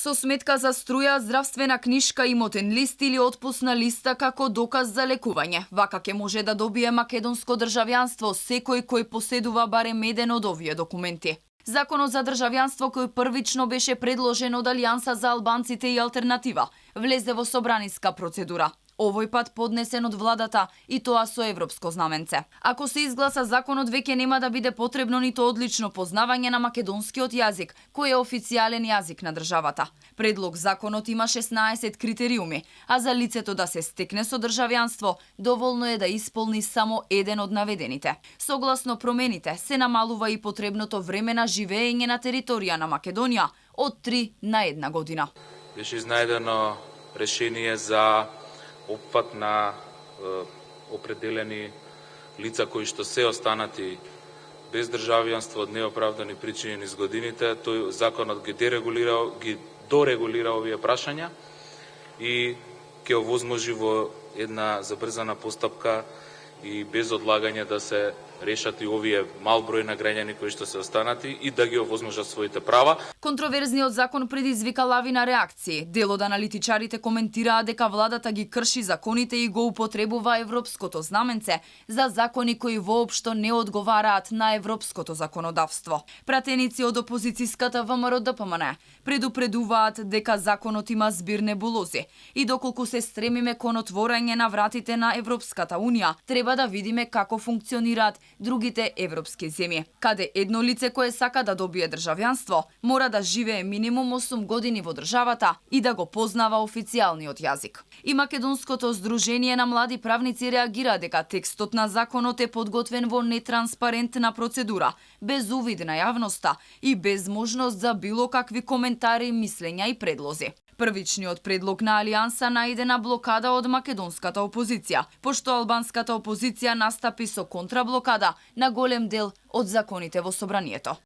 Со сметка за струја, здравствена книшка, имотен лист или отпусна листа како доказ за лекување. Вака ќе може да добие македонско државјанство секој кој поседува барем еден од овие документи. Законот за државјанство кој првично беше предложен од Алијанса за албанците и алтернатива, влезе во собраниска процедура. Овој пат поднесен од владата и тоа со европско знаменце. Ако се изгласа законот, веќе нема да биде потребно нито одлично познавање на македонскиот јазик, кој е официјален јазик на државата. Предлог законот има 16 критериуми, а за лицето да се стекне со државјанство, доволно е да исполни само еден од наведените. Согласно промените, се намалува и потребното време на живеење на територија на Македонија од 3 на 1 година. Беше изнајдено решение за опфат на определени лица кои што се останати без државјанство од неоправдани причини низ годините. Тој законот ги дорегулира овие прашања и ќе овозможи во една забрзана постапка и без одлагање да се решат и овие мал број на граѓани кои што се останати и да ги овозможат своите права. Контроверзниот закон предизвика лавина реакции. Дел од аналитичарите коментираа дека владата ги крши законите и го употребува европското знаменце за закони кои воопшто не одговараат на европското законодавство. Пратеници од опозицијската ВМРО-ДПМН предупредуваат дека законот има збир небулози и доколку се стремиме кон отворање на вратите на Европската Унија, треба да видиме како функционираат другите европски земји, каде едно лице кое сака да добие државјанство мора да живее минимум 8 години во државата и да го познава официјалниот јазик. И Македонското здружение на млади правници реагира дека текстот на законот е подготвен во нетранспарентна процедура, без увид на јавноста и без можност за било какви коментари, мислења и предлози. Првичниот предлог на Алијанса најде на блокада од македонската опозиција, пошто албанската опозиција настапи со контраблокада на голем дел од законите во собранието.